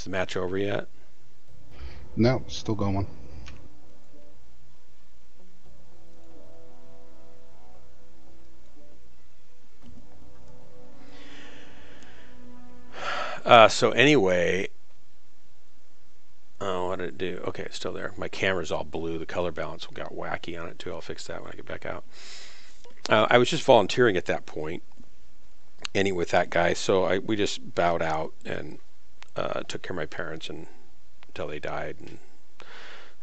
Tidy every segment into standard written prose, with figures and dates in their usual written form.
Is the match over yet? No, still going. So anyway, oh, what did it do? Okay, it's still there. My camera's all blue. The color balance got wacky on it too. I'll fix that when I get back out. I was just volunteering at that point, anyway, with that guy. So we just bowed out and took care of my parents until they died. And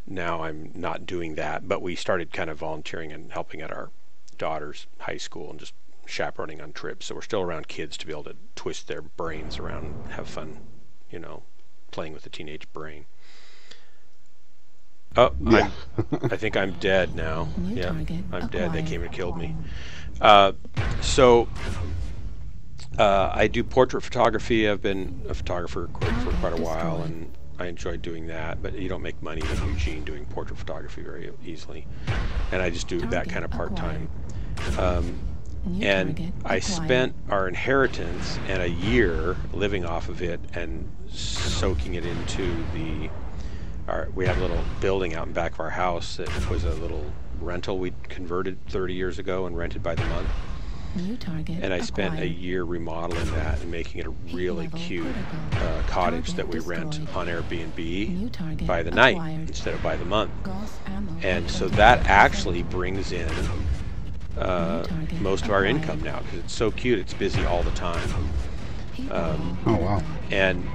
now I'm not doing that. But we started kind of volunteering and helping at our daughter's high school and just chaperoning on trips. So we're still around kids to be able to twist their brains around and have fun, playing with the teenage brain. Oh, Yeah. I think I'm dead now. New Yeah, target I'm dead. They came and killed me. acquired. So I do portrait photography. I've been a photographer for quite a while, and I enjoy doing that. But you don't make money in Eugene doing portrait photography very easily, and I just do that kind of part-time. New And target I acquired. spent our inheritance and a year living off of it and soaking it into we have a little building out in back of our house that was a little rental we converted 30 years ago and rented by the month. New target And I spent a acquired. year remodeling that and making it a really Level cute critical. cottage Target that we rent destroyed. on New Airbnb target by the night acquired. instead of by the month. Gauss ammo And so detected. that actually brings in target most of our acquired. income now because it's so cute. It's busy all the time. Level Oh, wow. critical. And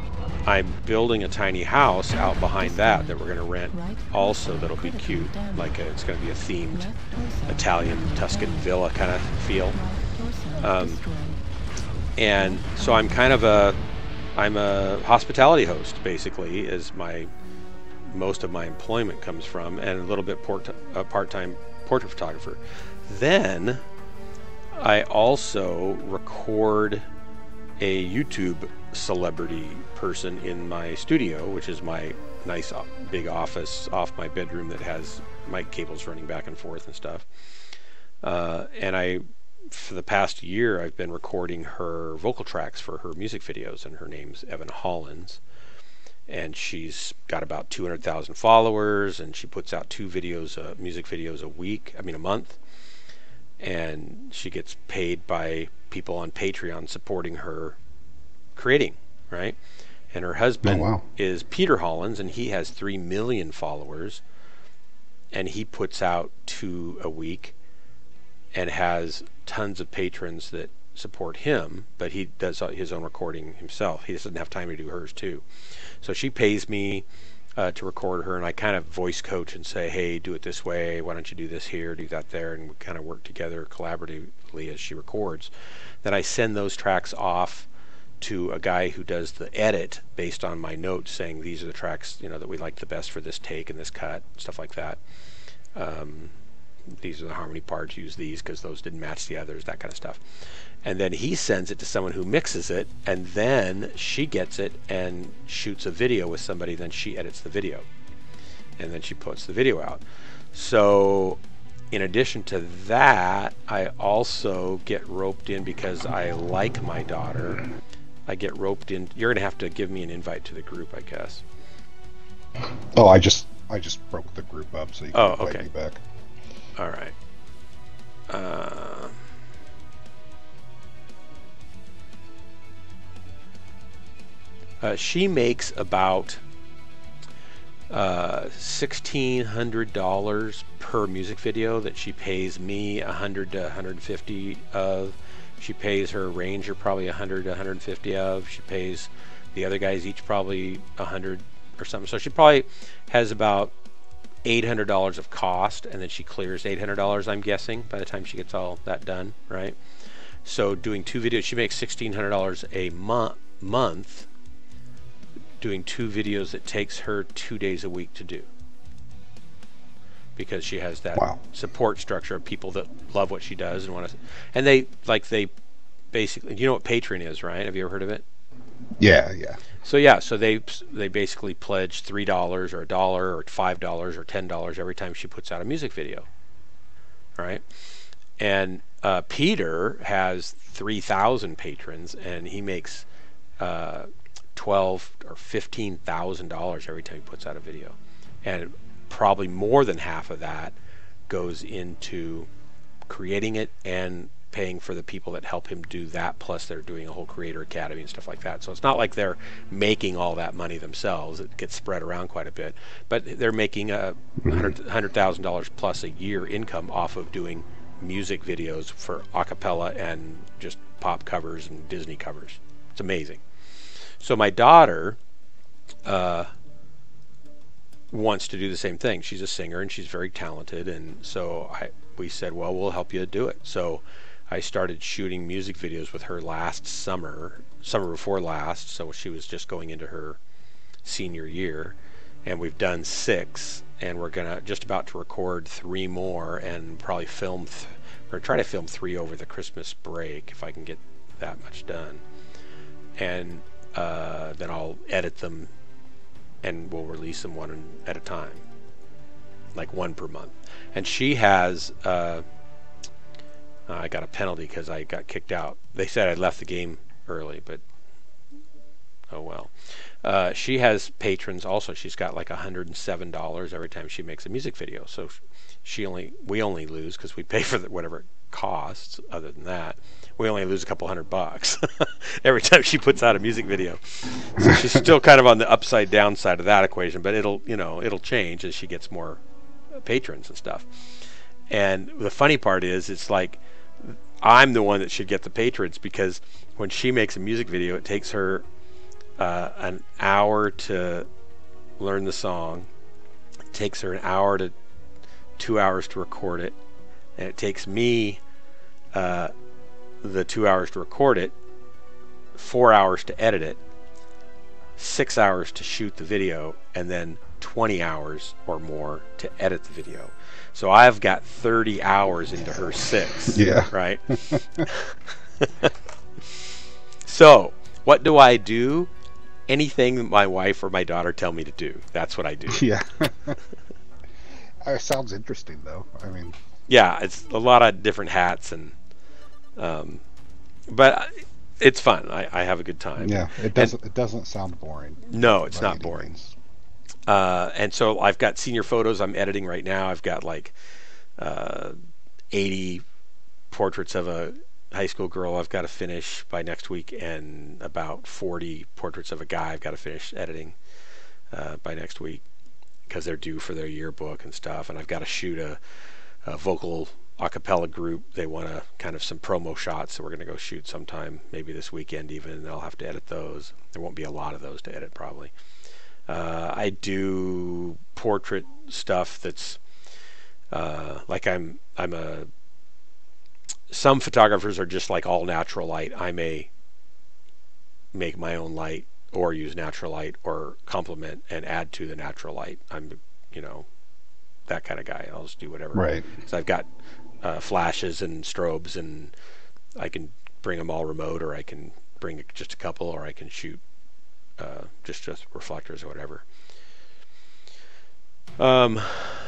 I'm building a tiny house out behind that we're going to rent also that'll be cute. Like it's going to be a themed Left torso Italian Tuscan damaged. villa kind of feel. Right torso Um, destroyed. And so I'm a hospitality host basically is most of my employment comes from, and a little bit part-time portrait photographer. Then I also record a YouTube celebrity person in my studio, which is my nice big office off my bedroom that has mic cables running back and forth and stuff. And for the past year, I've been recording her vocal tracks for her music videos, and her name's Evan Hollins. And she's got about 200,000 followers, and she puts out music videos a month. And she gets paid by people on Patreon supporting her creating, right? And her husband Oh, wow. is Peter Hollins, and he has 3 million followers, and he puts out 2 a week and has tons of patrons that support him, but he does his own recording himself. He doesn't have time to do hers too. So she pays me to record her, and I kind of voice coach and say, hey, do it this way, why don't you do this here, do that there, and we kind of work together collaboratively as she records. Then I send those tracks off to a guy who does the edit based on my notes saying these are the tracks that we like the best for this take and this cut, stuff like that. These are the harmony parts, use these because those didn't match the others, that kind of stuff. And then he sends it to someone who mixes it, and then she gets it and shoots a video with somebody, then she edits the video. And then she puts the video out. So in addition to that, I also get roped in because I like my daughter. I get roped in. You're going to have to give me an invite to the group, I guess. Oh, I just broke the group up so you can Oh, invite okay. me back. All right. She makes about $1,600 per music video that she pays me 100 to 150 of. She pays her arranger probably 100 to 150 of. She pays the other guys each probably 100 or something. So she probably has about $800 of cost, and then she clears $800, I'm guessing, by the time she gets all that done, right? So doing 2 videos, she makes $1,600 a month doing 2 videos that takes her 2 days a week to do, because she has that Wow. support structure of people that love what she does and want to, and they basically, you know what Patreon is, right? Have you ever heard of it? Yeah, yeah. So yeah, so they basically pledge $3 or $1 or $5 or $10 every time she puts out a music video, right? And Peter has 3,000 patrons, and he makes $12,000 or $15,000 every time he puts out a video, and probably more than half of that goes into creating it and paying for the people that help him do that, plus they're doing a whole creator academy and stuff like that. So it's not like they're making all that money themselves. It gets spread around quite a bit, but they're making a $100,000 plus a year income off of doing music videos for a cappella and just pop covers and Disney covers. It's amazing. So my daughter wants to do the same thing. She's a singer and she's very talented, and so we said, well, we'll help you do it. So I started shooting music videos with her last summer before last, so she was just going into her senior year, and we've done 6, and we're just about to record 3 more, and probably film we're gonna try to film 3 over the Christmas break if I can get that much done, and then I'll edit them and we'll release them one at a time, like 1 per month. And she has I got a penalty because I got kicked out. They said I left the game early, but oh well. She has patrons also. She's got like $107 every time she makes a music video. So we only lose because we pay for whatever it costs. Other than that, we only lose a couple $100 every time she puts out a music video. So she's still kind of on the upside down side of that equation, but it'll change as she gets more patrons and stuff. And the funny part is, it's like I'm the one that should get the patrons, because when she makes a music video, it takes her an hour to learn the song. It takes her an hour to 2 hours to record it, and it takes me the 2 hours to record it, 4 hours to edit it, 6 hours to shoot the video, and then 20 hours or more to edit the video. So I've got 30 hours into her 6. Yeah. Right? So what do I do? Anything that my wife or my daughter tell me to do. That's what I do. Yeah. It sounds interesting, though. I mean, yeah, it's a lot of different hats, and but it's fun. I have a good time. Yeah, it doesn't sound boring. No, it's by not any boring. means. And so I've got senior photos I'm editing right now. I've got like 80 portraits of a high school girl I've got to finish by next week, and about 40 portraits of a guy I've got to finish editing by next week, because they're due for their yearbook and stuff. And I've got to shoot a vocal a cappella group. They want kind of some promo shots, so we're going to go shoot sometime, maybe this weekend even, and I'll have to edit those. There won't be a lot of those to edit probably. I do portrait stuff that's like some photographers are just like all natural light. I may make my own light or use natural light or complement and add to the natural light. I'm that kind of guy. I'll just do whatever. Right. So I've got flashes and strobes, and I can bring them all remote, or I can bring just a couple, or I can shoot just reflectors or whatever.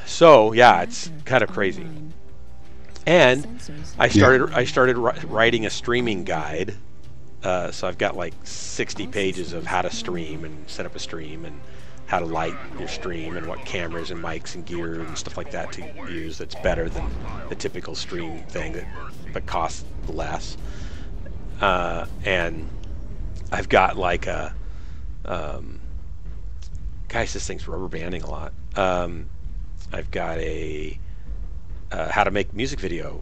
So yeah, it's kind of crazy. And I started writing a streaming guide. So I've got like 60 pages of how to stream and set up a stream, and how to light your stream, and what cameras and mics and gear and stuff like that to use that's better than the typical stream thing but costs less. And I've got like a guys, this thing's rubber banding a lot. I've got a how to make music video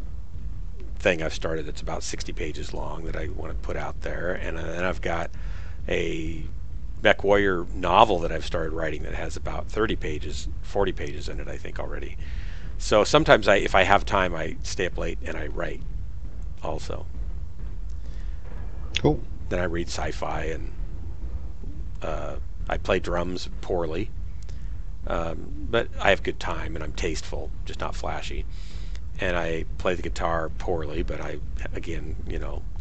thing I've started that's about 60 pages long that I want to put out there, and then I've got a MWOrline novel that I've started writing that has about 30 pages, 40 pages in it, I think, already. So sometimes if I have time, I stay up late and I write also. Cool. Then I read sci-fi, and I play drums poorly, but I have good time and I'm tasteful, just not flashy. And I play the guitar poorly, but I, again,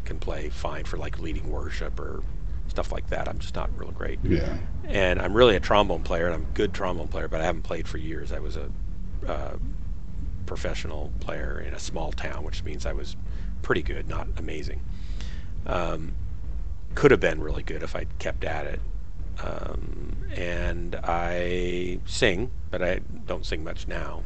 can play fine for like leading worship or stuff like that. I'm just not real great. Yeah. And I'm really a trombone player, and I'm a good trombone player, but I haven't played for years. I was a professional player in a small town, which means I was pretty good, not amazing. Could have been really good if I'd kept at it. and I sing, but I don't sing much now.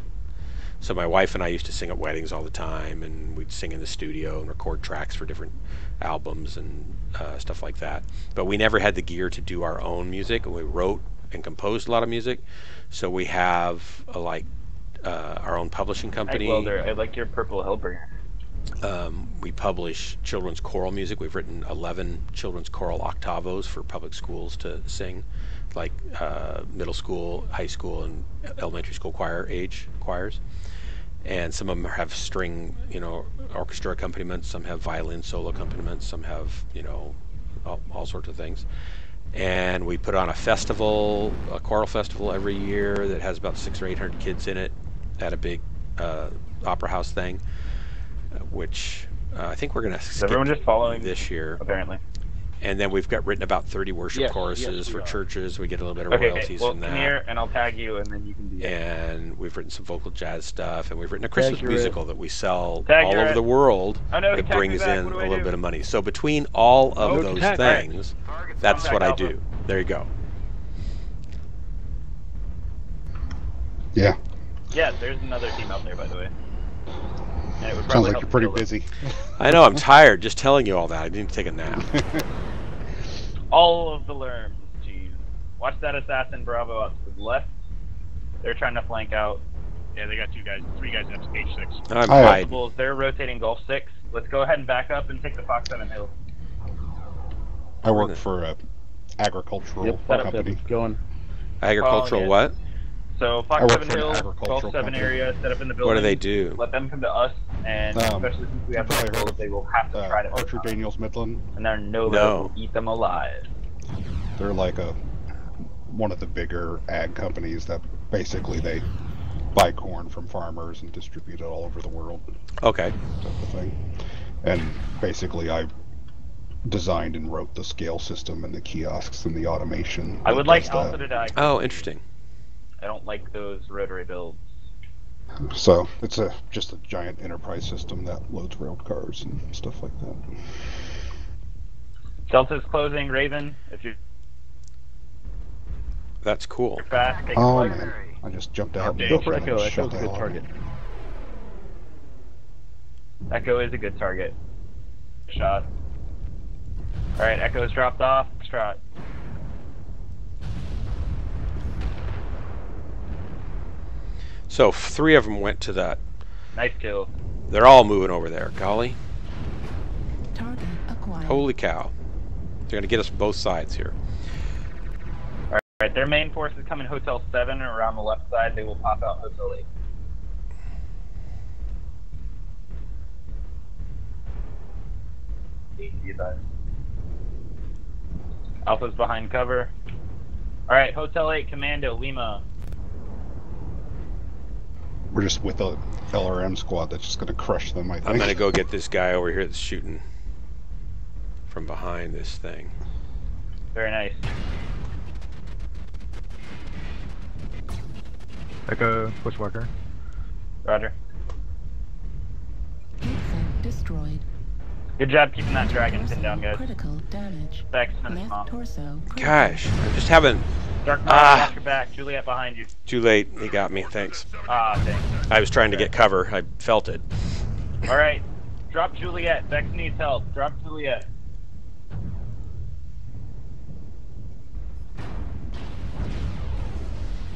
So my wife and I used to sing at weddings all the time, and we'd sing in the studio and record tracks for different albums and stuff like that. But we never had the gear to do our own music. We wrote and composed a lot of music, so we have our own publishing company. Hey, Welder, I like your purple Hellbringer. We publish children's choral music. We've written 11 children's choral octavos for public schools to sing, like middle school, high school, and elementary school choir age choirs. And some of them have string, orchestra accompaniments. Some have violin solo accompaniments. Some have, all sorts of things. And we put on a festival, a choral festival every year that has about 600 or 800 kids in it at a big opera house thing, which I think we're going to skip everyone just following this year. Apparently. And then we've written about 30 worship choruses for churches. We get a little bit of royalties from that. Come here, and I'll tag you, and then you can do it. And we've written some vocal jazz stuff, and we've written a Christmas musical that we sell all over the world. Oh, no, that brings in a little bit of money. So between all of those things, that's what I do. There you go. Yeah. Yeah, there's another team out there, by the way. And it would Sounds probably like you're pretty busy. I know, I'm tired just telling you all that. I need to take a nap. All of the lerms, jeez. Watch that assassin Bravo up to the left. They're trying to flank out. Yeah, they got 3 guys up to page 6. I'm hiding. They're rotating Gulf 6. Let's go ahead and back up and take the Fox 7 Hill. I work for a agricultural company. Agricultural what? So Fox 7 Hill, Gulf 7 area, set up in the building. What do they do? Let them come to us, and especially since we have rifles, they will have to try to Archer Daniels Midland. And they're will eat them alive. They're like one of the bigger ag companies that basically they buy corn from farmers and distribute it all over the world. Okay. Type of thing. And basically I designed and wrote the scale system and the kiosks and the automation. I would like Alpha to die. Oh, interesting. I don't like those rotary builds. So it's just a giant enterprise system that loads railed cars and stuff like that. Delta's closing, Raven. If you. That's cool. You're fast, take Oh a man, I just jumped out. Go for Echo. Echo's a good target. Echo is a good target. Shot. All right, Echo's dropped off. Trot. So 3 of them went to that. Nice kill. They're all moving over there. Golly. Target acquired. Holy cow. They're going to get us both sides here. All right, their main force is coming Hotel 7 around the left side. They will pop out Hotel 8. Alpha's behind cover. All right, Hotel 8 Commando Lima. We're just with a LRM squad that's just going to crush them, I think. I'm going to go get this guy over here that's shooting from behind this thing. Very nice. Echo, Bushwhacker. Roger. Headset destroyed. Good job keeping that dragon pinned down, guys. Critical damage. Thanks, Left torso. Gosh, I'm just having... Dark Knight, watch your back. Juliet behind you. Too late. He got me. Thanks. Ah, thanks. I was trying to get cover. I felt it. All right. Drop Juliet. Vex needs help. Drop Juliet.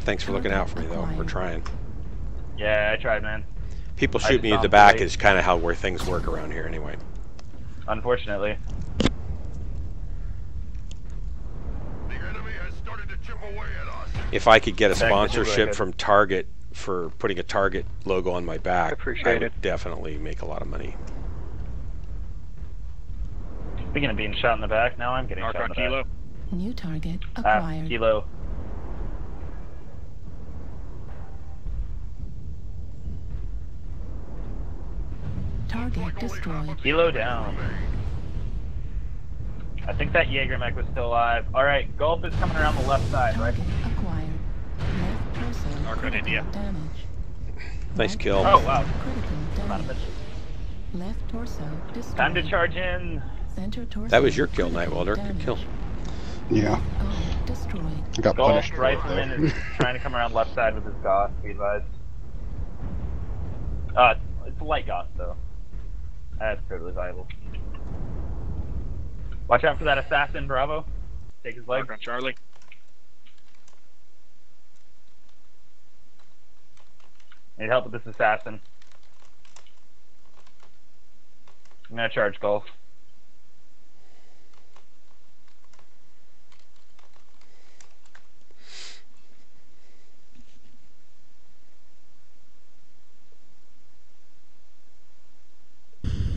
Thanks for looking out for me, though. We're trying. Yeah, I tried, man. People shoot me in the back is kind of where things work around here anyway. Unfortunately. If I could get a sponsorship from Target for putting a Target logo on my back, I would definitely make a lot of money. Speaking of being shot in the back, now I'm getting shot in the back. New target acquired. Kilo. Target destroyed. Kilo down. I think that Jaeger mech was still alive. Alright, Gulf is coming around the left side, right? Target acquired. Left torso. Arcade India. Damage. Nice kill. Oh, wow. Critical damage. Left torso destroyed. Time to charge in. Center torso. That was your kill, Nightwelder. Good kill. Yeah. Oh. destroyed. I got Golf punished for it, Rifleman though. is trying to come around left side with his Goth, be advised. It's a light Goth, though. That's totally viable. Watch out for that assassin, Bravo. Take his leg. Mark on Charlie. Need help with this assassin. I'm gonna charge Golf.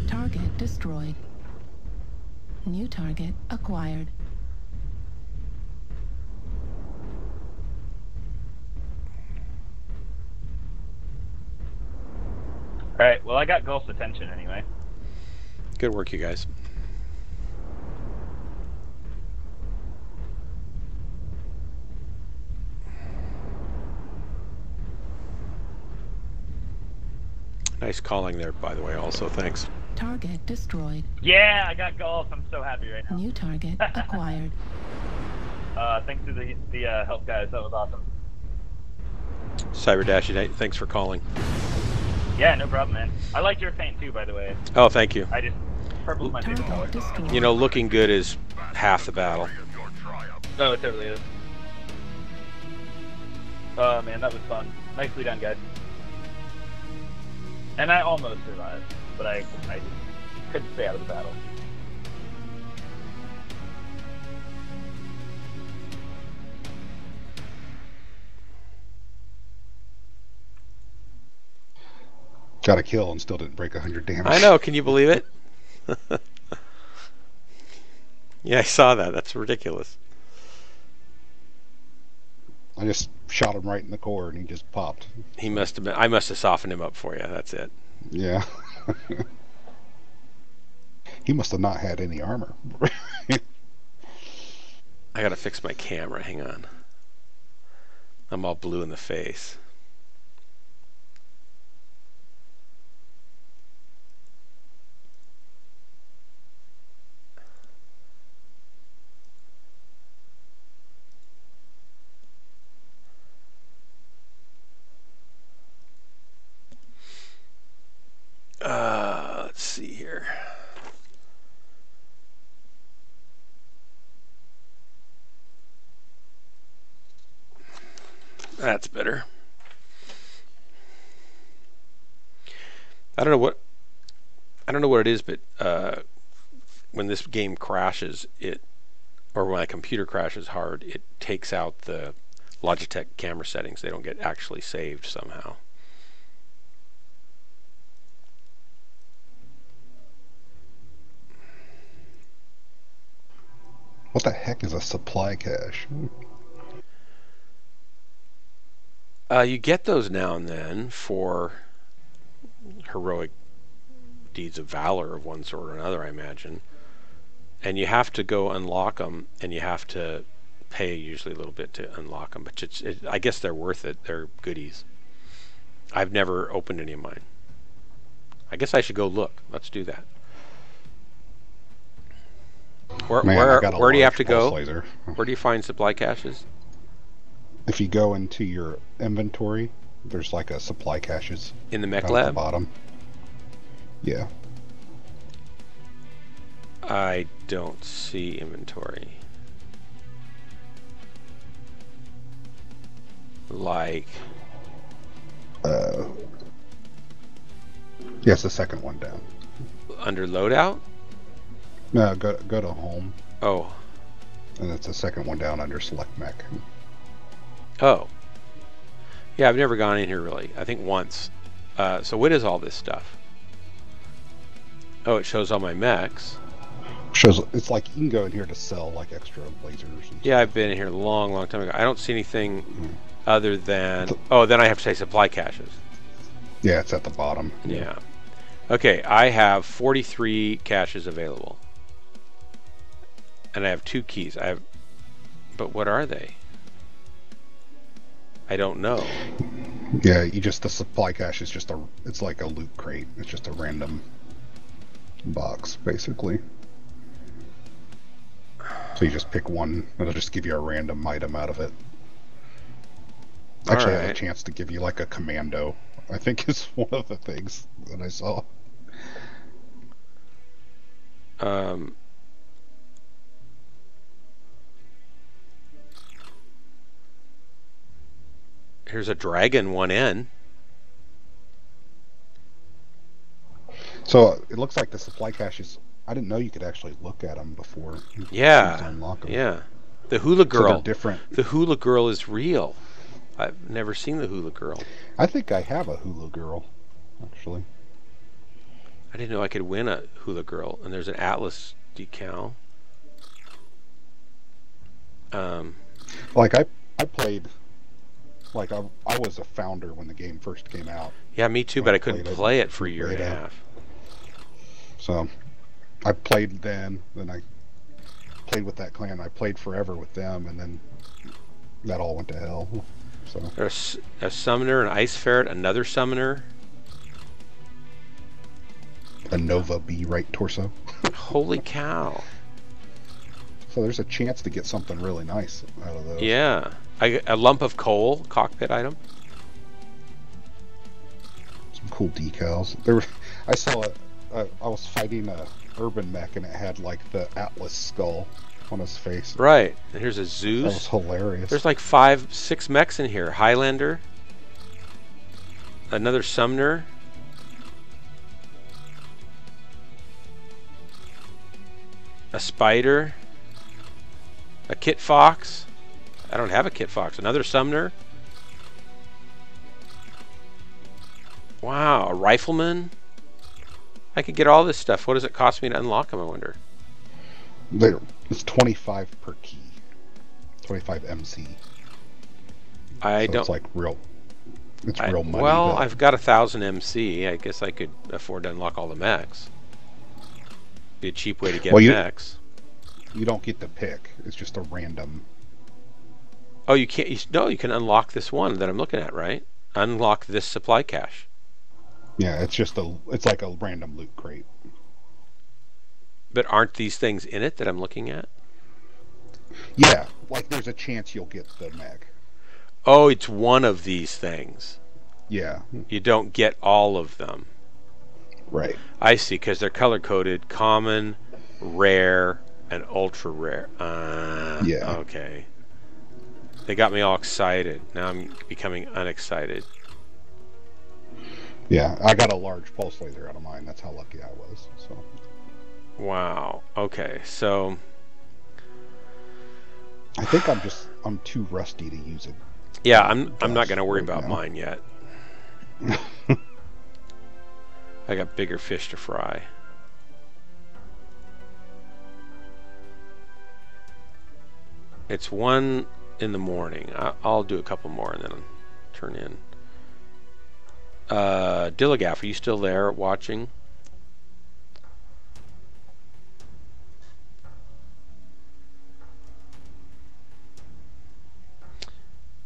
Target destroyed. New target acquired. Alright, well I got Golf's attention anyway. Good work, you guys. Nice calling there, by the way, also. Thanks. Target destroyed. Yeah, I got Golf. I'm so happy right now. New target acquired. Thanks to the help guys. That was awesome. Cyber Dash Unite, thanks for calling. Yeah, no problem, man. I like your paint too, by the way. Oh, thank you. I just purple's my favorite color. Target destroyed. You know, looking good is half the battle. Oh, it totally is. Oh man, that was fun. Nicely done, guys. And I almost survived, but I couldn't stay out of the battle. Got a kill and still didn't break 100 damage. I know, can you believe it? Yeah, I saw that. That's ridiculous. I just shot him right in the core and he just popped. He must have been. I must have softened him up for you. That's it. Yeah. He must have not had any armor. I gotta fix my camera. Hang on. I'm all blue in the face. Let's see here. That's better. I don't know what it is, but when this game crashes, or when my computer crashes hard, it takes out the Logitech camera settings. They don't get actually saved somehow. What the heck is a supply cache? You get those now and then for heroic deeds of valor of one sort or another, I imagine. And you have to go unlock them, and you have to pay usually a little bit to unlock them. But I guess they're worth it. They're goodies. I've never opened any of mine. I guess I should go look. Let's do that. Where do you have to go? Laser. Where do you find supply caches? If you go into your inventory, there's like a supply caches In the Mech down at the lab? bottom. Yeah. I don't see inventory. Like, Yes, the second one down. under loadout? No, go to home, Oh. and it's the second one down under select mech. Oh. Yeah, I've never gone in here really. I think once. So what is all this stuff? Oh, it shows all my mechs. Shows it's like you can go in here to sell like extra lasers. And Yeah, I've been in here a long, long time ago. I don't see anything other than... Oh, then I have to say supply caches. Yeah, it's at the bottom. Yeah. Okay, I have 43 caches available. And I have 2 keys. But what are they? I don't know. Yeah, the supply cache is just it's like a loot crate. It's just a random box, basically. So you just pick one, it'll just give you a random item out of it. Actually, I had a chance to give you like a commando, I think is one of the things that I saw. Here's a dragon 1N. So it looks like the supply caches. I didn't know you could actually look at them before. Yeah, unlock them. yeah. The hula girl. So they're different. The hula girl is real. I've never seen the hula girl. I think I have a hula girl, actually. I didn't know I could win a hula girl. And there's an Atlas decal. Like I played. Like I was a founder when the game first came out. Yeah, me too, but I couldn't play it for a year and a half. So I played then I played with that clan. I played forever with them, and then that all went to hell. So there's a summoner, an ice ferret, another summoner. A Nova B right torso. Holy cow. So there's a chance to get something really nice out of those. Yeah. A lump of coal, cockpit item. Some cool decals. I saw I was fighting a urban mech, and it had like the Atlas skull on his face. Right. And here's a Zeus. That was hilarious. There's like 5, 6 mechs in here. Highlander. Another summoner. A spider. A kit fox. I don't have a kit fox. Another summoner. Wow, a rifleman. I could get all this stuff. What does it cost me to unlock them, I wonder? It's 25 per key. 25 MC. It's like real. It's real money. Well, though. I've got 1,000 MC. I guess I could afford to unlock all the mechs. Be a cheap way to get mechs. You don't get to pick. It's just a random. Oh, you can't. No, you can unlock this one that I'm looking at, right? Unlock this supply cache. Yeah, it's like a random loot crate. But aren't these things in it that I'm looking at? Yeah, like there's a chance you'll get the mech. Oh, it's one of these things. Yeah. You don't get all of them. Right. I see, because they're color-coded: common, rare, and ultra rare. Yeah. Okay. They got me all excited. Now I'm becoming unexcited. Yeah, I got a large pulse laser out of mine. That's how lucky I was. So. Wow. Okay, so I think I'm too rusty to use it. Yeah, I'm not going to worry about mine yet. I got bigger fish to fry. It's 1 in the morning. I'll do a couple more and then turn in. Dilligaff, are you still there watching?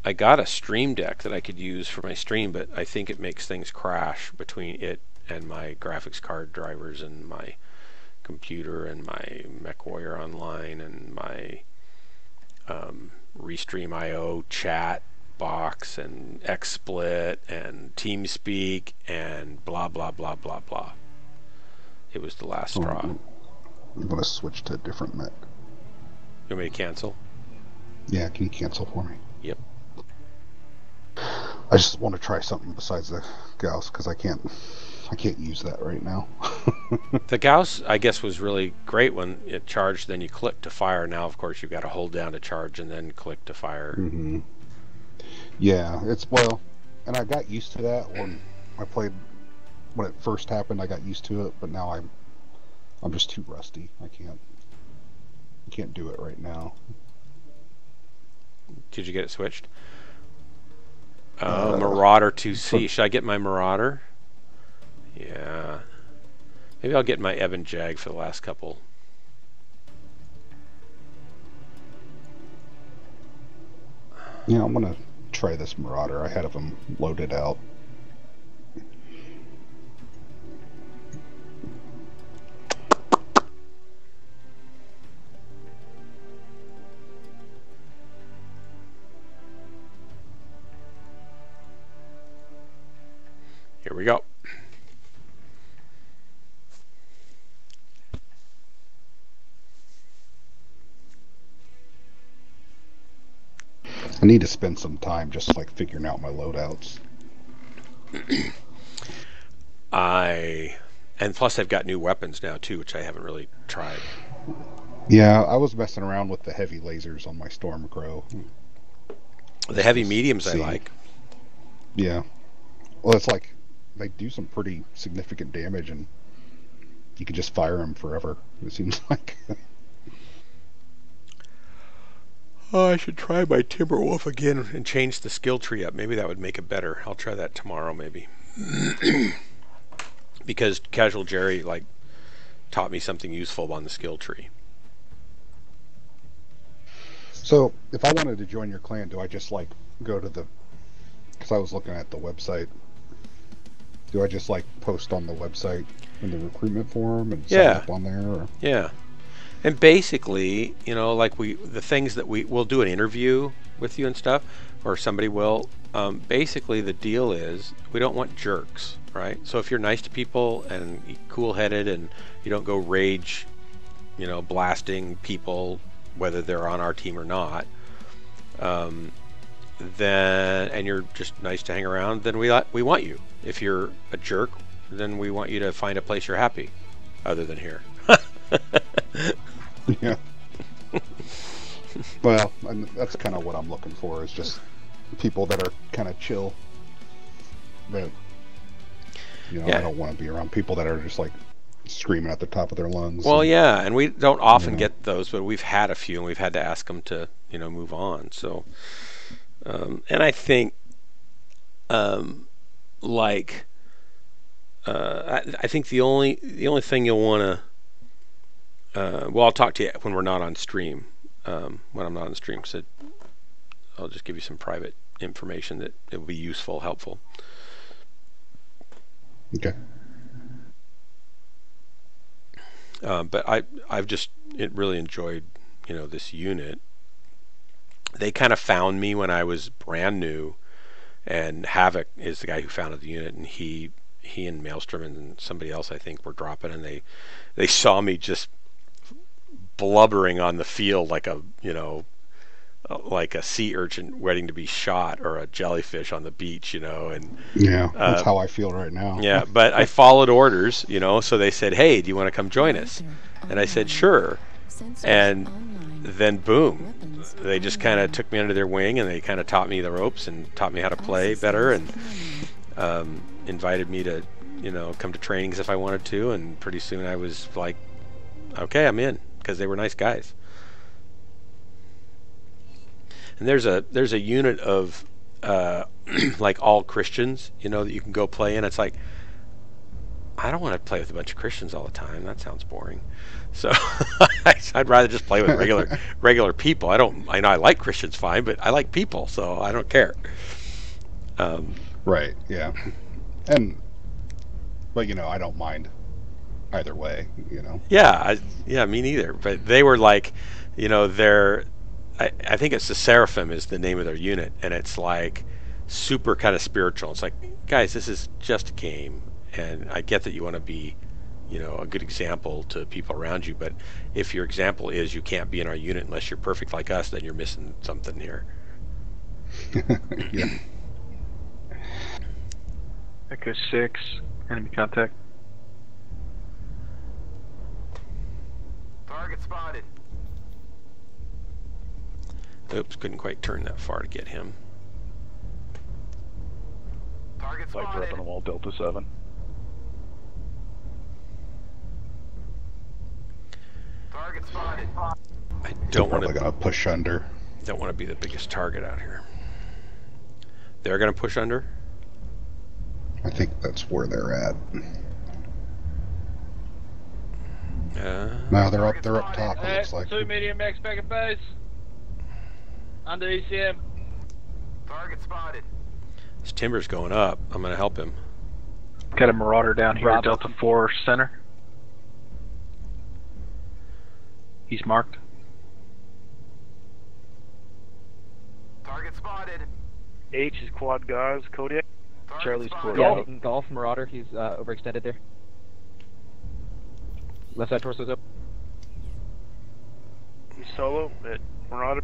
I got a stream deck that I could use for my stream, but I think it makes things crash between it and my graphics card drivers and my computer and my MWOnline and my Restream.io chat box and XSplit and TeamSpeak and blah blah blah blah blah. It was the last straw. I'm gonna switch to a different mech. You want me to cancel? Yeah, can you cancel for me? Yep. I just want to try something besides the Gauss because I can't use that right now. The Gauss, I guess, was really great when it charged. Then you click to fire. Now, of course, you've got to hold down to charge and then click to fire. Mm-hmm. Yeah, and I got used to that when I played when it first happened. I got used to it, but now I'm just too rusty. I can't do it right now. Did you get it switched? Marauder 2C. Should I get my Marauder? Yeah. Maybe I'll get my Ebon Jag for the last couple. Yeah, I'm gonna try this Marauder. I had them loaded out. I need to spend some time just like figuring out my loadouts. And plus they've got new weapons now too, which I haven't really tried. Yeah, I was messing around with the heavy lasers on my Stormcrow. The heavy mediums I See. like. Yeah. Well, it's like they do some pretty significant damage, and you can just fire them forever. It seems like. Oh, I should try my Timberwolf again and change the skill tree up. Maybe that would make it better. I'll try that tomorrow, maybe. Because Casual Jerry like taught me something useful on the skill tree. So, if I wanted to join your clan, do I just like go to the? Because I was looking at the website. Do I just like post on the website in the recruitment forum and sign up on there? Or? Yeah. And basically, you know, like the things that we'll do an interview with you and stuff, or somebody will. Basically, the deal is we don't want jerks, right? So if you're nice to people and cool-headed and you don't go rage, you know, blasting people, whether they're on our team or not, then and you're just nice to hang around, then we want you. If you're a jerk, then we want you to find a place you're happy, other than here. Yeah. Well, and that's kind of what I'm looking for, is just people that are kind of chill. But, you know, I don't want to be around people that are just like screaming at the top of their lungs. Well, yeah, and we don't often get those, but we've had a few, and we've had to ask them to, you know, move on. So, and I think, I think the only thing you'll want to, well, I'll talk to you when we're not on stream. When I'm not on stream, so I'll just give you some private information that it will be useful, helpful. Okay. But I've just really enjoyed, you know, this unit. They kind of found me when I was brand new, and Havoc is the guy who founded the unit, and he and Maelstrom and somebody else I think were dropping, and they saw me just blubbering on the field like a, you know, like a sea urchin waiting to be shot, or a jellyfish on the beach, you know. And yeah, that's how I feel right now. Yeah, but I followed orders, you know, so they said, hey, do you want to come join us? And I said, sure. And then boom, they just kind of took me under their wing, and they kind of taught me the ropes and taught me how to play better, and invited me to, you know, come to trainings if I wanted to. And pretty soon I was like, okay, I'm in, because they were nice guys. And there's a unit of like all Christians, you know, that you can go play in. It's like, I don't want to play with a bunch of Christians all the time. That sounds boring. So I'd rather just play with regular people. I know I like Christians fine, but I like people, so I don't care. Right. Yeah. But you know, I don't mind either way. You know. Yeah. Me neither. But they were like, you know, I think it's the Seraphim is the name of their unit, and it's like super kind of spiritual. It's like, guys, this is just a game, and I get that you want to be, you know, a good example to people around you, but if your example is you can't be in our unit unless you're perfect like us, then you're missing something here. Yeah. Echo 6, enemy contact. Target spotted. Oops, couldn't quite turn that far to get him. Target Viper up spotted. on the wall, Delta 7. Target spotted. I They're don't want probably gonna push under. Don't want to be the biggest target out here. They're going to push under? I think that's where they're at. No, they're up top. It looks like. 2 medium mechs back at base. Under ECM. Target spotted. This timber's going up. I'm going to help him. Got a Marauder down here, Bravo. Delta 4 center. He's marked. Target spotted. H is quad guys, Kodiak. Target Charlie's spotted. quarter. Yeah, Golf Marauder, he's overextended there. Left side torso's up. He's solo at Marauder.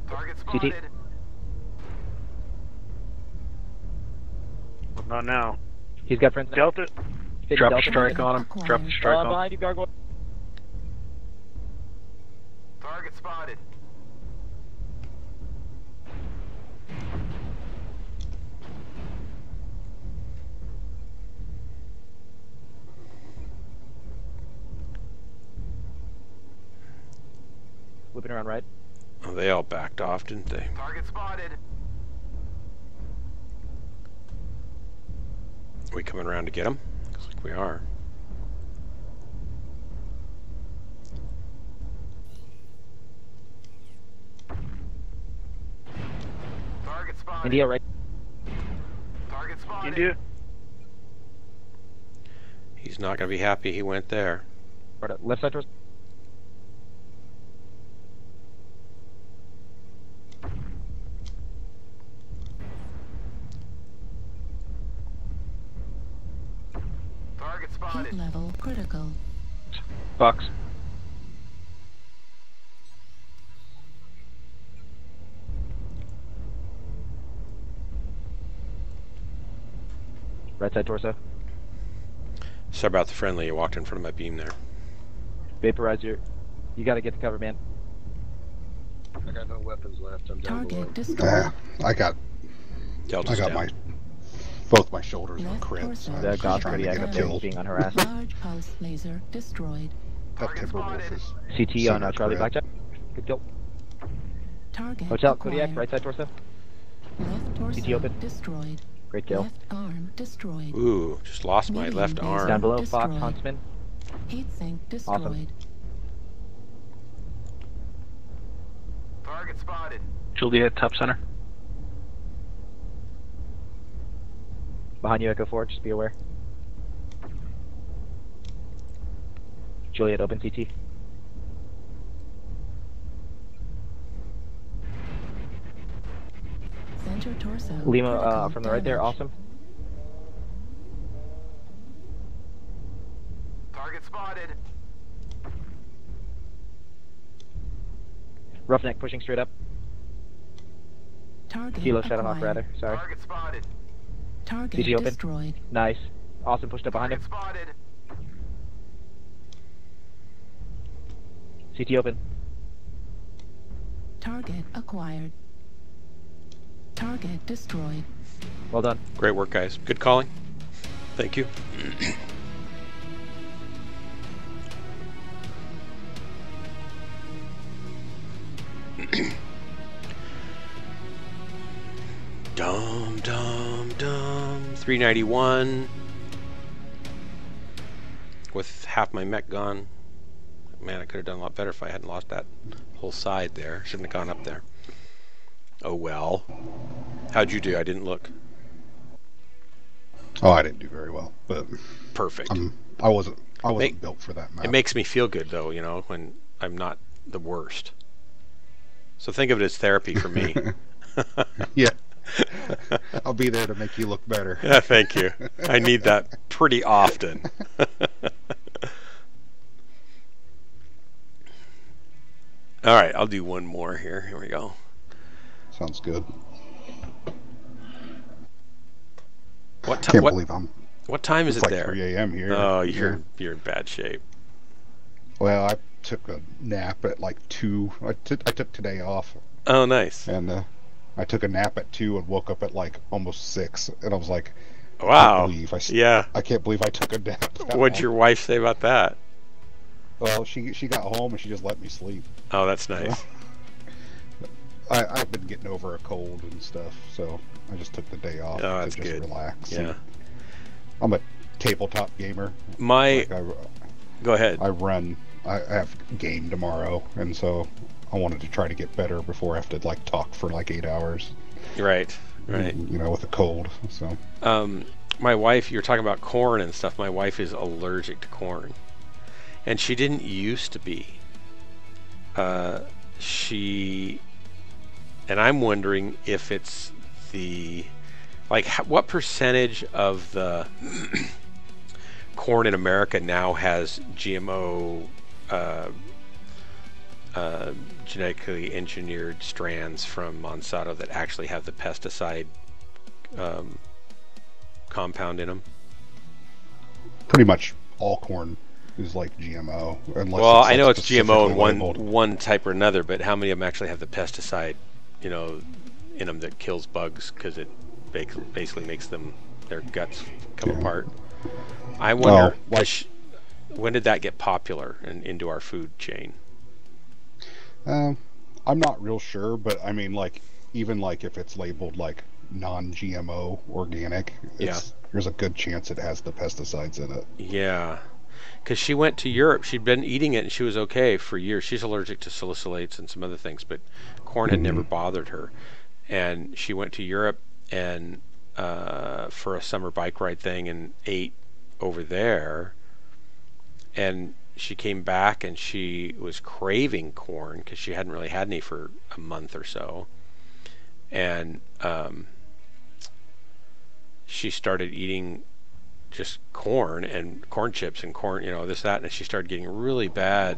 Target spotted. Not now. He's got friends. Delta. Drop a Delta. strike on him. Drop a strike on him. Behind you, Gargoyle. Target spotted. Whipping around right. Oh, they all backed off, didn't they? Target spotted. Are we coming around to get them? Looks like we are. Target spotted. India right. Target spotted. India. He's not going to be happy he went there. Right up. Left side towards. Target Heat spotted. level critical. Box. Right side torso. Sorry about the friendly. You walked in front of my beam there. Vaporize your. You got to get the cover, man. I got no weapons left. I'm down below. Target destroyed. I got Delta's down. my both my shoulders were Left crits. torso. I'm The just God's trying to Kodiak get a up there kill. being on harassed. Large pulse laser destroyed. That Target Timberwolf spotted. is CT on Center Charlie crit. Blackjack. Good kill. Target Hotel acquired. Kodiak, right side torso. Left torso CT open. destroyed. Great kill. Left arm destroyed. Ooh, just lost my Medium left laser arm. Down below, Fox destroyed. Huntsman. Heat sink destroyed. Target spotted. Juliet, top center. Behind you, Echo 4, just be aware. Juliet, open CT. Center torso. Lima, critical from the right there, damage. awesome. Target spotted. Roughneck pushing straight up. Target Kilo Shadowhawk, acquired. rather. Sorry. Target spotted. Target CT open. destroyed. Nice. Awesome, pushed up behind him. Target spotted. CT open. Target acquired. Target destroyed. Well done. Great work, guys. Good calling. Thank you. Dum dum dum. 391 with half my mech gone. Man, I could have done a lot better if I hadn't lost that whole side there. Shouldn't have gone up there. Oh well. How'd you do? I didn't look. Oh, I didn't do very well, but Perfect. I wasn't built for that map. It makes me feel good though, you know, when I'm not the worst. So think of it as therapy for me. Yeah. I'll be there to make you look better. Yeah, thank you. I need that pretty often. All right, I'll do one more here. Here we go. Sounds good. What Can't time? believe I'm. What time is It's it like there? 3 a.m. here. Oh, Yeah. you're in bad shape. Well, I took a nap at like 2. I took today off, Oh, nice. and I took a nap at 2 and woke up at like almost 6, and I was like, Wow. I can't believe I took a nap. that What'd long. your wife say about that? Well, she got home and she just let me sleep. Oh, that's nice. I've been getting over a cold and stuff, so I just took the day off Oh, to that's just good. relax. Yeah. And I'm a tabletop gamer. My Like go ahead. I have game tomorrow, and so I wanted to try to get better before I have to like talk for like 8 hours. Right. Right. You know, with a cold. So My wife, you're talking about corn and stuff. My wife is allergic to corn, and she didn't used to be. And I'm wondering if it's what percentage of the corn in America now has GMO genetically engineered strands from Monsanto that actually have the pesticide compound in them? Pretty much all corn is like GMO, unless Well, it's I like know it's GMO in specifically labeled. one type or another, but how many of them actually have the pesticide, in them that kills bugs because it basically makes their guts come apart? I wonder, when did that get popular and into our food chain? I'm not real sure, but I mean, like, even like if it's labeled like non-GMO organic, there's a good chance it has the pesticides in it. Yeah, because she went to Europe. She'd been eating it and she was okay for years. She's allergic to salicylates and some other things, but corn had never bothered her. And she went to Europe and for a summer bike ride thing and ate over there. And she came back and she was craving corn because she hadn't really had any for a month or so. And she started eating just corn and corn chips and corn, this, that, and she started getting really bad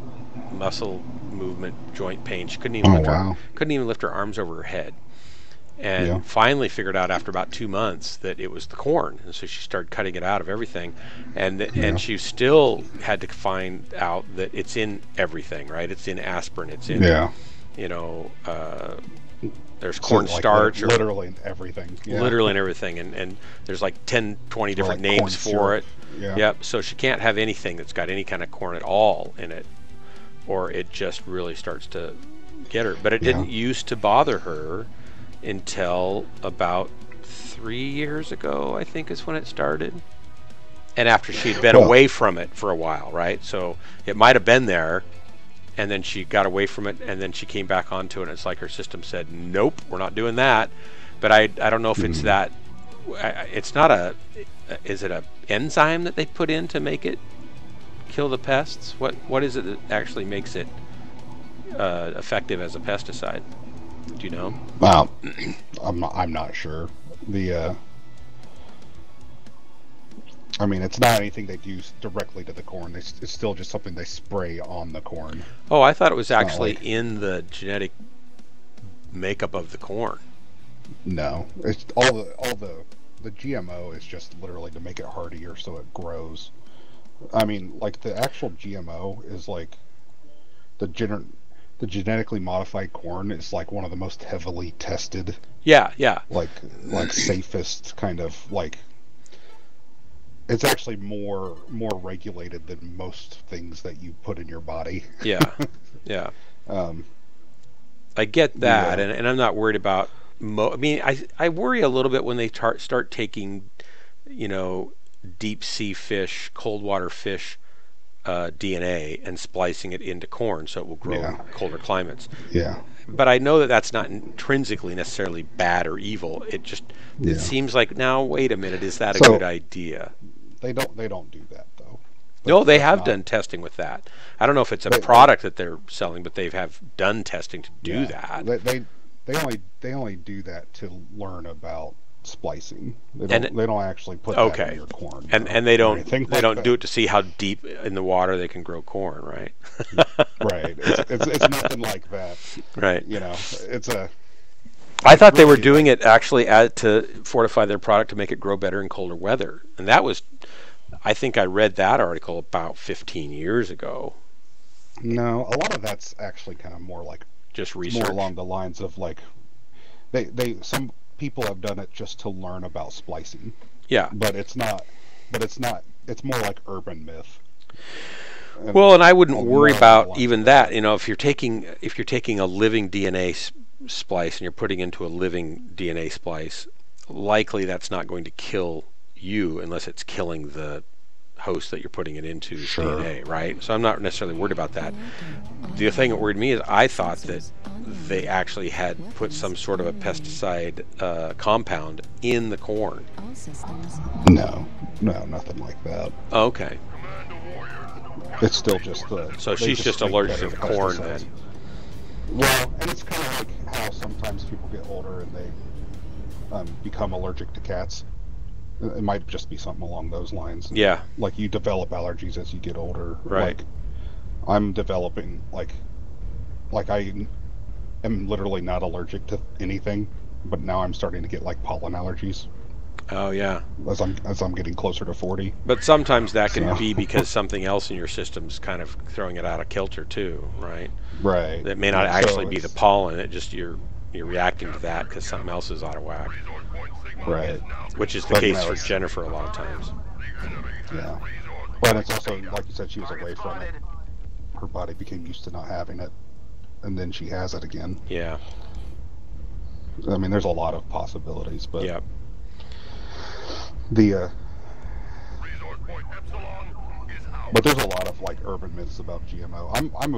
muscle movement, joint pain. She couldn't even lift her arms over her head. And finally figured out after about 2 months that it was the corn, and so she started cutting it out of everything, and she still had to find out that it's in everything, right? It's in aspirin, it's in there's cornstarch, like literally in everything. Literally in everything, and there's like 10, 20 different names for it. Yep. So she can't have anything that's got any kind of corn at all in it, or it just really starts to get her. But it didn't used to bother her until about 3 years ago, I think is when it started. And after she'd been away from it for a while, right? So it might have been there, and then she got away from it, and then she came back onto it, and it's like her system said, nope, we're not doing that. But I don't know if it's that, it's not is it a enzyme that they put in to make it kill the pests? What is it that actually makes it effective as a pesticide? Do you know? I'm not sure. I mean, it's not anything they use directly to the corn. It's still just something they spray on the corn. Oh, I thought it was actually in the genetic makeup of the corn. No, it's all the GMO is just literally to make it hardier so it grows. I mean, like the actual GMO is like the genetically modified corn is like one of the most heavily tested. Yeah. Like safest kind of like. It's actually more regulated than most things that you put in your body. Yeah. I get that, and I'm not worried about. I mean, I worry a little bit when they start taking, deep sea fish, cold water fish DNA and splicing it into corn so it will grow in colder climates. Yeah. But I know that that's not intrinsically necessarily bad or evil. It seems like, now wait a minute, is that a good idea? They don't do that though. No, they have done testing with that. I don't know if it's a product that they're selling, but they have done testing to do that. They only do that to learn about splicing. They don't actually put that in your corn. And they don't do it to see how deep in the water they can grow corn, right? Right. It's nothing like that. Right. It's a. I thought they were doing it actually to fortify their product to make it grow better in colder weather, and that was. I think I read that article about 15 years ago. No, a lot of that's actually kind of more like just research, more along the lines of like some people have done it just to learn about splicing. Yeah, but it's not. It's more like urban myth. Well, and I wouldn't worry about even that. If you're taking a living DNA splice and you're putting into a living DNA splice, likely that's not going to kill you unless it's killing the host that you're putting it into DNA, right? So I'm not necessarily worried about that. The thing that worried me is I thought that they actually had put some sort of a pesticide compound in the corn. No, nothing like that. Okay. It's still just the. So she's just allergic to the corn then. Well, and it's kind of like how sometimes people get older and they become allergic to cats. It might just be something along those lines. Yeah. Like you develop allergies as you get older. Right. Like I'm developing, like, like I am literally not allergic to anything, but now I'm starting to get like pollen allergies Oh yeah. as I'm getting closer to 40. But sometimes that can So be because something else in your system's kind of throwing it out of kilter too, right? right. That may not Yeah, actually so be the it's pollen. It just you're reacting to that because something else is out of whack, right. which is the But, you case know, for it's Jennifer a lot of times. yeah. But it's also like you said, she was away from it. Her body became used to not having it, and then she has it again. Yeah. I mean, there's a lot of possibilities, but Yep. the but there's a lot of like urban myths about GMO. I'm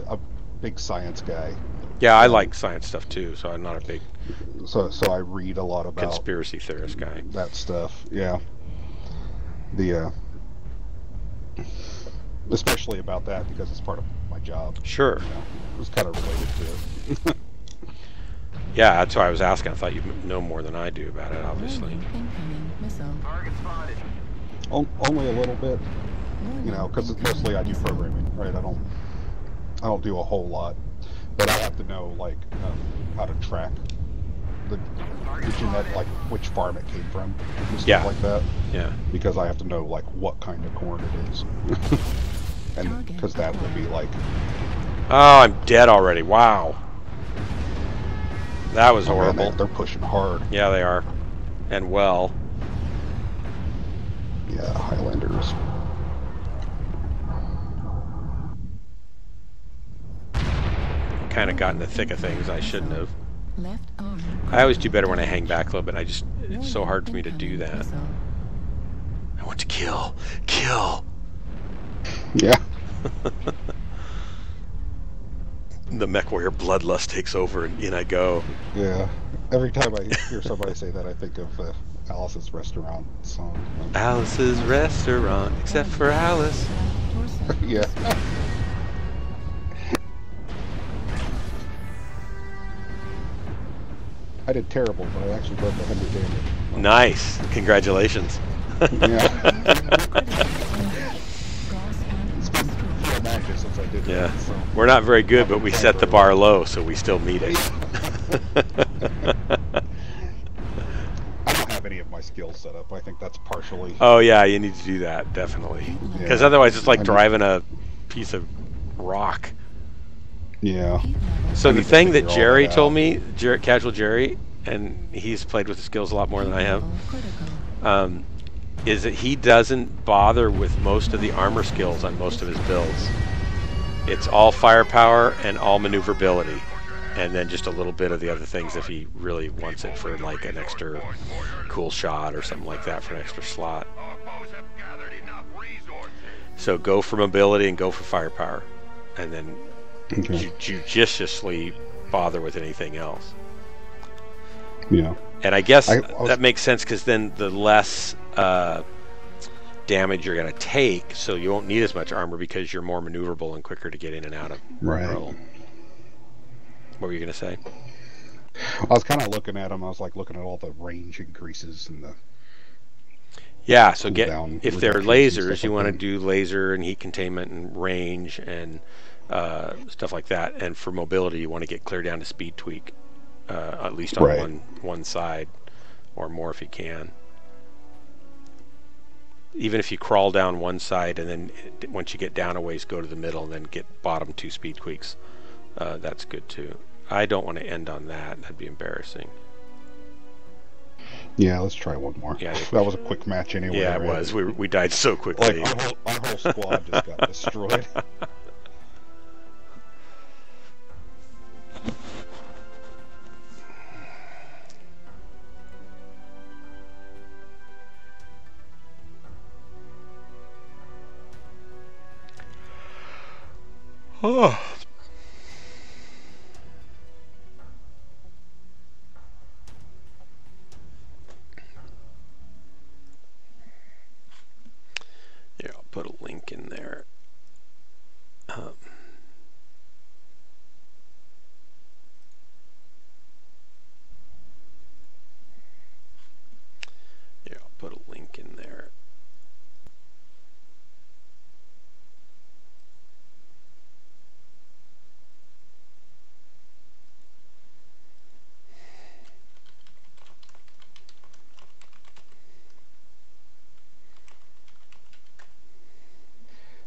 a big science guy. Yeah, I like science stuff too, so I'm not a big So I read a lot about conspiracy theorist guy. that stuff. Yeah. The especially about that because it's part of my job. Sure. You know, it's kind of related to it. Yeah, that's why I was asking. I thought you know more than I do about it, obviously. Incoming missile. Target spotted. Only a little bit, you know, because mostly I do programming, right? I don't do a whole lot, but I have to know like how to track the genetic, like which farm it came from, and stuff Yeah. like that. Yeah. Because I have to know like what kind of corn it is, and because that will be like, Oh, I'm dead already. Wow. That was oh, man, horrible. they're pushing hard. Yeah, they are. And well. Yeah, Highlanders. Kind of got in the thick of things. I shouldn't have. Left arm. I always do better when I hang back a little bit. It's so hard for me to do that. Missile. I want to kill. Kill. Yeah. The mech warrior bloodlust takes over and in I go. Yeah. Every time I hear somebody say that, I think of Alice's Restaurant song. Alice's restaurant, except for Alice. Torso. Yeah. I did terrible, but I actually broke 100 damage. Nice. Congratulations. Yeah. Cross It's and been 4 matches since I did Yeah. that. So. We're not very good, but we set the bar low, so we still meet it. I don't have any of my skills set up. I think that's partially. Oh yeah, you need to do that, definitely. Because Yeah. otherwise it's like I need- driving a piece of rock. Yeah. heat level. So I the need to thing that figure all Jerry that told out. me, Casual Jerry, and he's played with the skills a lot more than I have, Critical. is that he doesn't bother with most of the armor skills on most of his builds. It's all firepower and all maneuverability, and then just a little bit of the other things if he really wants it for like an extra cool shot or something like that for an extra slot. So go for mobility and go for firepower, and then Okay. judiciously bother with anything else. Yeah. And I guess I was- that makes sense because then the less damage you're going to take, so you won't need as much armor because you're more maneuverable and quicker to get in and out of Right. roll. What were you going to say? I was kind of looking at them. I was like looking at all the range increases and the. Yeah, so get Cooldown if they're reductions and lasers, stuff you like want to that. do laser and heat containment and range and stuff like that. And for mobility, you want to get clear down to speed tweak, at least on Right. one side, or more if you can. Even if you crawl down one side and then once you get down a ways, go to the middle and then get bottom 2 speed tweaks. That's good too. I don't want to end on that. That'd be embarrassing. Yeah, let's try one more. Yeah, That was a quick match anyway. Yeah, it right? was. We died so Like quickly. our whole squad just got destroyed. Oh. Yeah, I'll put a link in there. Yeah, I'll put a link in there.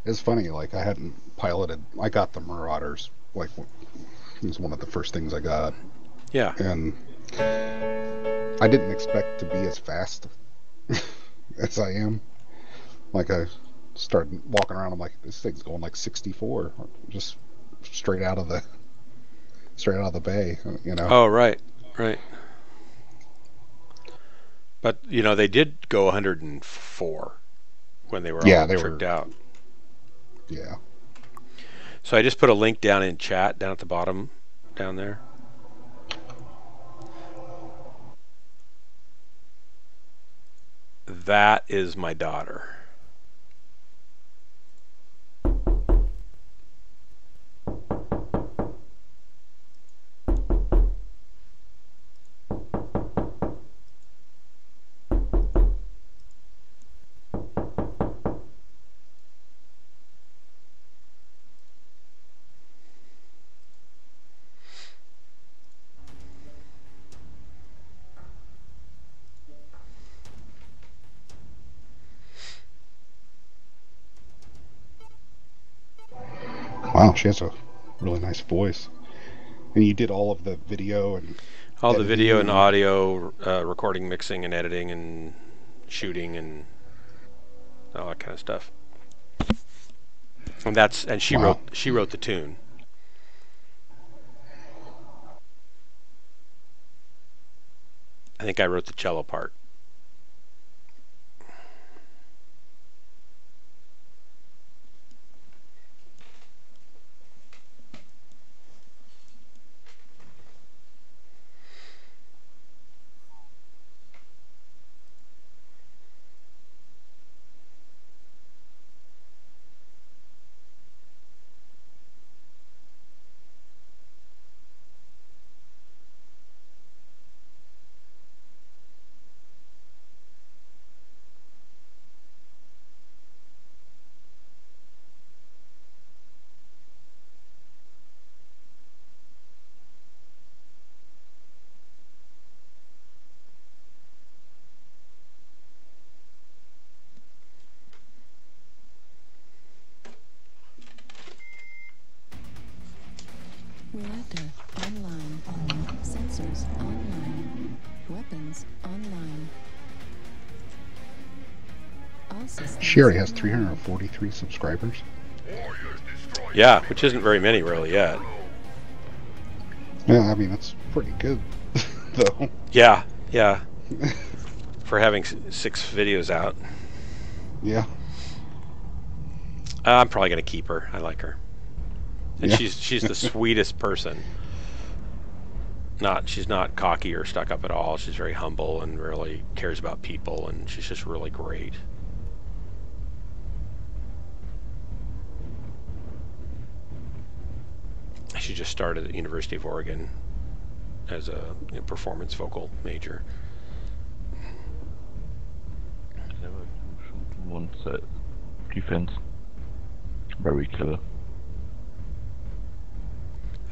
It's funny, like I hadn't piloted. I got the Marauders. Like it was one of the first things I got, Yeah. and I didn't expect to be as fast as I am. Like I started walking around, I'm like, this thing's going like 64, just straight out of the bay, you know. Oh, right. But they did go 104 when they were all tricked out. Yeah. So I just put a link down in chat, down at the bottom, down there. That is my daughter. Wow, she has a really nice voice. And you did all of the video and all the video and audio, recording, mixing, and editing, and shooting, and all that kind of stuff. And she wrote the tune. I think I wrote the cello part. Reactor online. Sensors online. Weapons online. All systems she already has online. 343 subscribers. Yeah, which isn't very many really yet. Yeah, I mean that's pretty good, though. Yeah. For having 6 videos out. Yeah. I'm probably gonna keep her. I like her, and Yeah. she's the sweetest person. She's not cocky or stuck up at all. She's very humble and really cares about people, and she's just really great. She just started at the University of Oregon as a performance vocal major. One set defense. Very clever.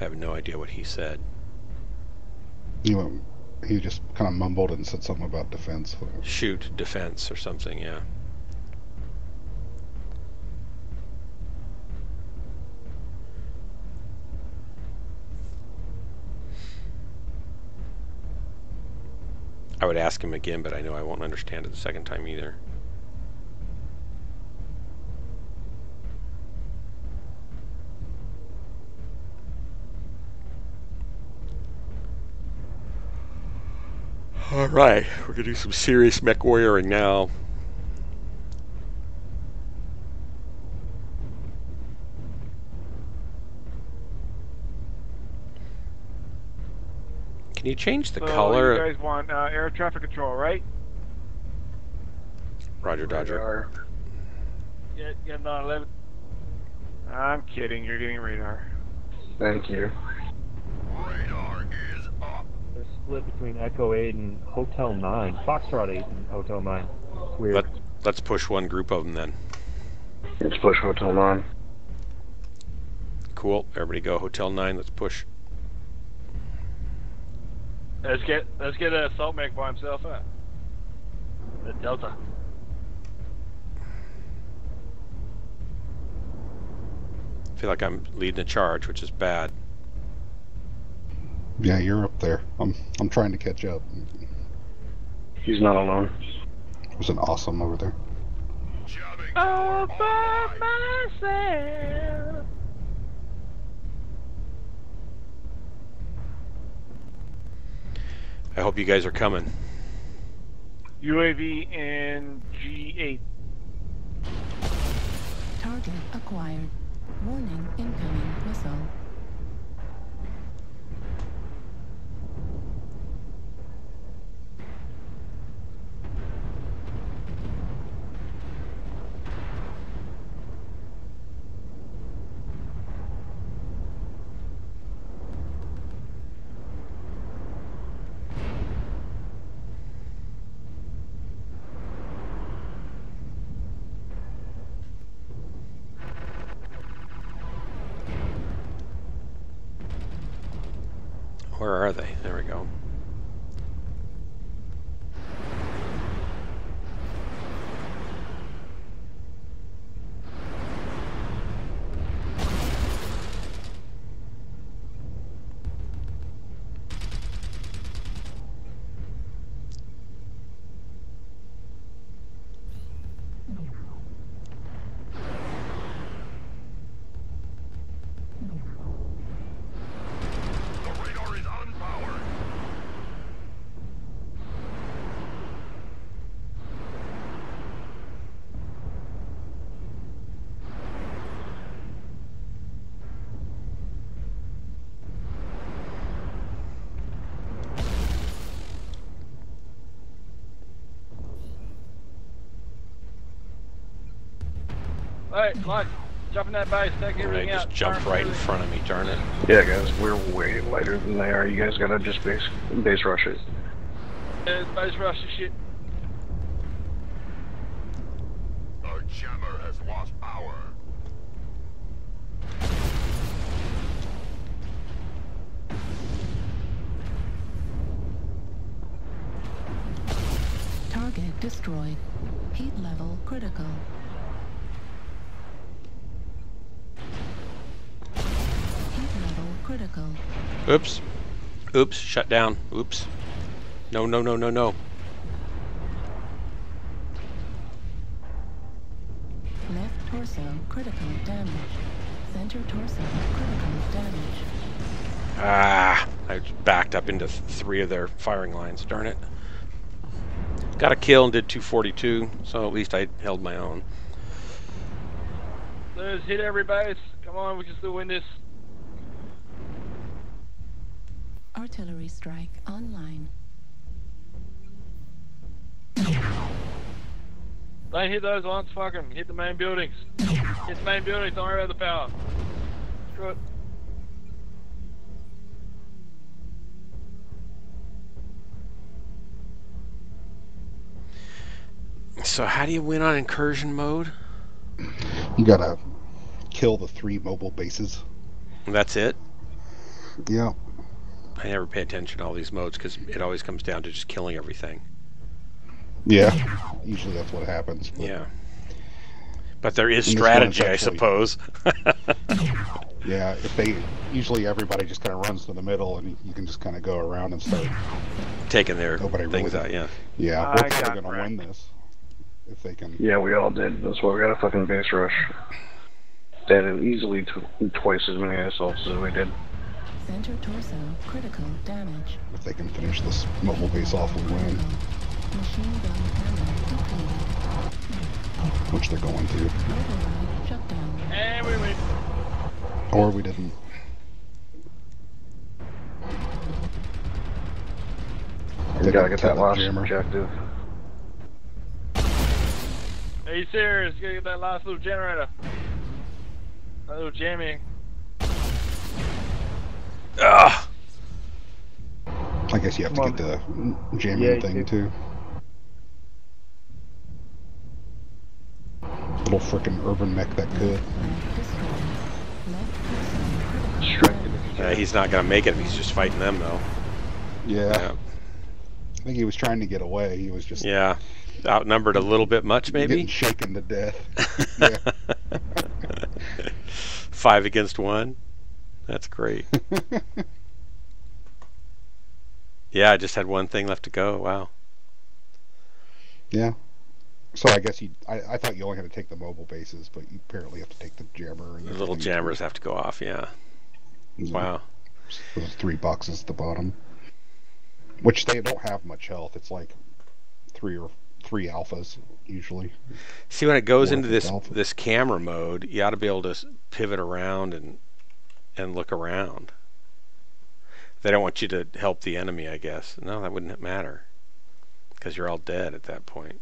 I have no idea what he said. He just kind of mumbled and said something about defense. Shoot, defense, or something, yeah. I would ask him again, but I know I won't understand it the second time either. Alright, we're going to do some serious mech warrioring now. Can you change the color? You guys want air traffic control, right? Roger, Dodger. Getting on 11. I'm kidding, you're getting radar. Thank you. Radar is up. They're split between Echo 8 and Hotel 9. Foxtrot 8 and Hotel 9. It's weird. Let's push one group of them then. Let's push Hotel 9. Cool. Everybody go Hotel 9. Let's push. Let's get a assault mech by himself up. The Delta. feel like I'm leading a charge, which is bad. Yeah, you're up there. I'm trying to catch up. He's not alone. There's an awesome over there. All by myself. I hope you guys are coming. UAV in G8. Target acquired. Warning, incoming missile. Where are they? There we go. Alright, come on. Jump in that base. Take They everything just out. jumped right in front of me, darn it. Yeah, guys, we're way lighter than they are. You guys gotta just base rush it. Base rush this shit. Our jammer has lost power. Target destroyed. Heat level critical. Heat level critical. Oops. Oops. Shut down. Oops. No, no, no, no, no. Left torso critical damage. Center torso critical damage. Ah, I backed up into 3 of their firing lines. Darn it. Got a kill and did 242, so at least I held my own. Let's hit every base. Come on, we can still win this. Artillery strike online. Don't hit those ones, fuck 'em. Hit the main buildings. Hit the main buildings, don't worry about the power. Screw it. So how do you win on incursion mode? You gotta kill the 3 mobile bases. That's it? Yeah. I never pay attention to all these modes because it always comes down to just killing everything. Yeah. Usually that's what happens. But Yeah. But there is in this one, it's strategy, I actually- suppose. Yeah, if they usually everybody just kind of runs to the middle, and you can just kind of go around and start Taking their Nobody things really- out, yeah. Yeah, I we're got probably gonna wrecked. win this if they can. Yeah, we all did. That's why we got a fucking base rush. They had easily twice as many assaults as we did. Center torso critical damage. If they can finish this mobile base off and win, Machine gun ammo depleted. which they're going to, Override shut down. And we win. or we didn't. We They gotta got get that last jammer. objective. Are you serious? You gotta get that last little generator. That little jamming. Ugh! I guess you have Come to get the jamming Yeah, you thing do. too. Little frickin' urban mech that could. Flag destroyed. Left torso critical Strike damage. He's not going to make it if he's just fighting them, though. Yeah. I think he was trying to get away. He was just Yeah. Outnumbered a little bit much, maybe? getting shaken to death. Yeah. 5 against 1. That's great. Yeah, I just had one thing left to go. Wow. Yeah. So I guess I thought you only had to take the mobile bases, but you apparently have to take the jammer. And The little jammers have to go off, yeah. Wow. Those 3 boxes at the bottom. Which they don't have much health. It's like 3 alphas, usually. See, when it goes into this camera mode, you ought to be able to pivot around and look around. They don't want you to help the enemy, I guess. No, that wouldn't matter. Because you're all dead at that point.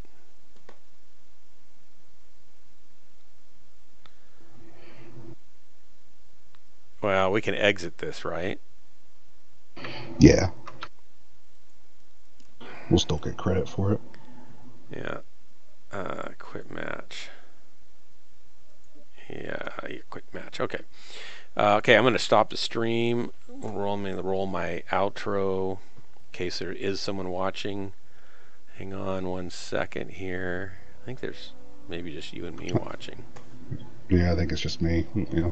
Well, we can exit this, right? Yeah. We'll still get credit for it. Yeah. Quit match. Yeah, quit match. Okay. Okay, I'm going to stop the stream. Roll my outro in case there is someone watching. Hang on 1 second here. I think there's maybe just you and me watching. Yeah, I think it's just me. Yeah.